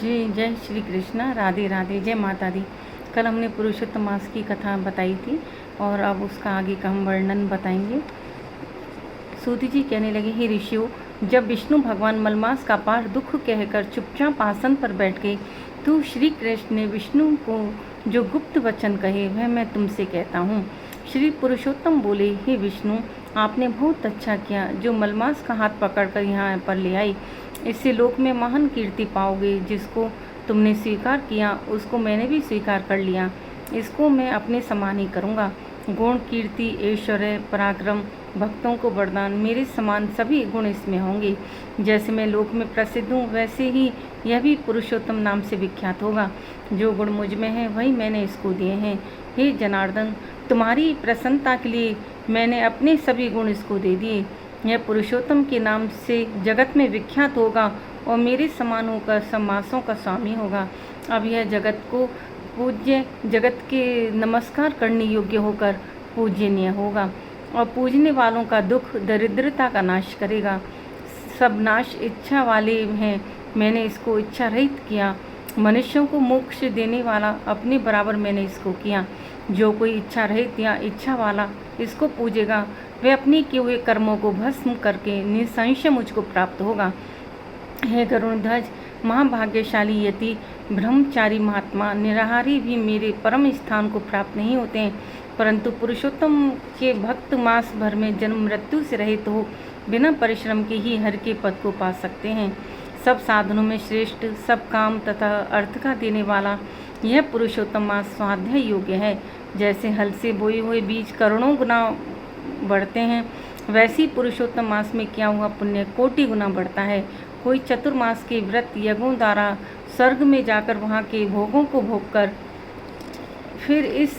जी, जय श्री कृष्णा, राधे राधे, जय माता दी। कल हमने पुरुषोत्तम मास की कथा बताई थी और अब उसका आगे का हम वर्णन बताएंगे। सूत जी कहने लगे, हे ऋषियों, जब विष्णु भगवान मलमास का पार दुख कहकर चुपचाप आसन पर बैठ गए तो श्री कृष्ण ने विष्णु को जो गुप्त वचन कहे वह मैं तुमसे कहता हूँ। श्री पुरुषोत्तम बोले, हे विष्णु, आपने बहुत अच्छा किया जो मलमास का हाथ पकड़कर यहाँ पर ले आई। इससे लोक में महान कीर्ति पाओगे। जिसको तुमने स्वीकार किया उसको मैंने भी स्वीकार कर लिया। इसको मैं अपने समान ही करूँगा। गुण, कीर्ति, ऐश्वर्य, पराक्रम, भक्तों को वरदान, मेरे समान सभी गुण इसमें होंगे। जैसे मैं लोक में प्रसिद्ध हूँ वैसे ही यह भी पुरुषोत्तम नाम से विख्यात होगा। जो गुण मुझ में है वही मैंने इसको दिए हैं। हे जनार्दन, तुम्हारी प्रसन्नता के लिए मैंने अपने सभी गुण इसको दे दिए। यह पुरुषोत्तम के नाम से जगत में विख्यात होगा और मेरे समान होकर सब मासों का स्वामी होगा। अब यह जगत को पूज्य, जगत के नमस्कार करने योग्य होकर पूजनीय होगा और पूजने वालों का दुख, दरिद्रता का नाश करेगा। सब नाश इच्छा वाले हैं, मैंने इसको इच्छा रहित किया। मनुष्यों को मोक्ष देने वाला अपने बराबर मैंने इसको किया। जो कोई इच्छा रहित या इच्छा वाला इसको पूजेगा वह अपने किए हुए कर्मों को भस्म करके निसंशय मुझको प्राप्त होगा। हे गरुड़ध्वज, महाभाग्यशाली यति, ब्रह्मचारी महात्मा, निराहारी भी मेरे परम स्थान को प्राप्त नहीं होते हैं, परंतु पुरुषोत्तम के भक्त मास भर में जन्म मृत्यु से रहित हो बिना परिश्रम के ही हर के पद को पा सकते हैं। सब साधनों में श्रेष्ठ, सब काम तथा अर्थ का देने वाला यह पुरुषोत्तम मास स्वाध्याय योग्य है। जैसे हल से बोए हुए बीज करोड़ों गुना बढ़ते हैं, वैसी पुरुषोत्तम मास में किया हुआ पुण्य कोटि गुना बढ़ता है। कोई चतुर्मास के व्रत यज्ञों द्वारा स्वर्ग में जाकर वहाँ के भोगों को भोगकर फिर इस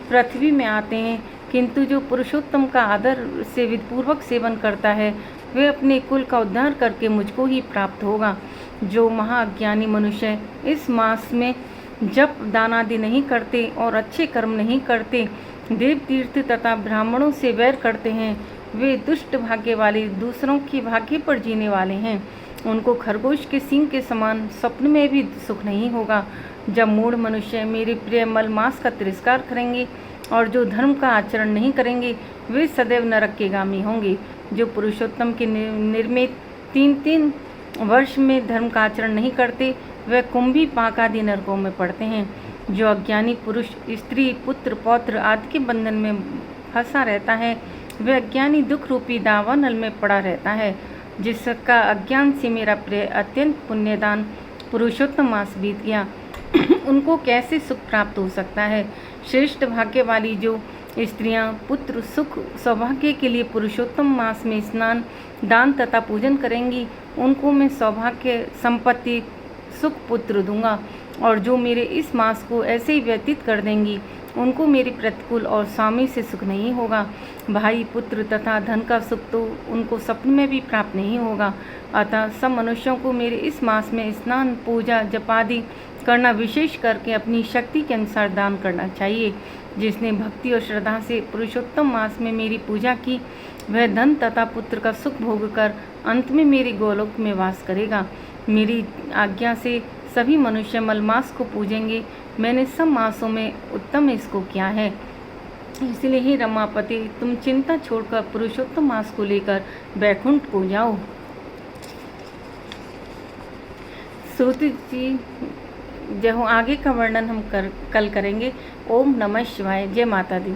पृथ्वी में आते हैं, किंतु जो पुरुषोत्तम का आदर से विधिपूर्वक सेवन करता है वह अपने कुल का उद्धार करके मुझको ही प्राप्त होगा। जो महाअज्ञानी मनुष्य इस मास में जप दान आदि नहीं करते और अच्छे कर्म नहीं करते, देव तीर्थ तथा ब्राह्मणों से वैर करते हैं, वे दुष्ट भाग्य वाले, दूसरों के भाग्य पर जीने वाले हैं। उनको खरगोश के सींग के समान स्वप्न में भी सुख नहीं होगा। जब मूढ़ मनुष्य मेरे प्रिय मलमास का तिरस्कार करेंगे और जो धर्म का आचरण नहीं करेंगे वे सदैव नरक के गामी होंगे। जो पुरुषोत्तम के निर्मित 3-3 वर्ष में धर्म का आचरण नहीं करते वह कुंभी, पाक आदि नरकों में पड़ते हैं। जो अज्ञानी पुरुष स्त्री, पुत्र, पौत्र आदि के बंधन में फंसा रहता है वह अज्ञानी दुख रूपी दावानल में पड़ा रहता है। जिसका अज्ञान से मेरा प्रिय अत्यंत पुण्यदान पुरुषोत्तम मास बीत गया उनको कैसे सुख प्राप्त हो सकता है। श्रेष्ठ भाग्य वाली जो स्त्रियां पुत्र, सुख, सौभाग्य के लिए पुरुषोत्तम मास में स्नान, दान तथा पूजन करेंगी उनको मैं सौभाग्य, संपत्ति, सुख, पुत्र दूंगा। और जो मेरे इस मास को ऐसे ही व्यतीत कर देंगी उनको मेरे प्रतिकूल और स्वामी से सुख नहीं होगा। भाई, पुत्र तथा धन का सुख तो उनको स्वप्न में भी प्राप्त नहीं होगा। अतः सब मनुष्यों को मेरे इस मास में स्नान, पूजा, जप आदि करना, विशेष करके अपनी शक्ति के अनुसार दान करना चाहिए। जिसने भक्ति और श्रद्धा से पुरुषोत्तम मास में मेरी पूजा की वह धन तथा पुत्र का सुख भोग कर अंत में मेरे गोलोक में वास करेगा। मेरी आज्ञा से सभी मनुष्य मलमास को पूजेंगे। मैंने सब मासों में उत्तम इसको किया है। इसलिए ही रमापति, तुम चिंता छोड़कर पुरुषोत्तम मास को लेकर बैकुंठ को जाओ। सूत जी, जो आगे का वर्णन हम कल करेंगे। ओम नमः शिवाय। जय माता दी।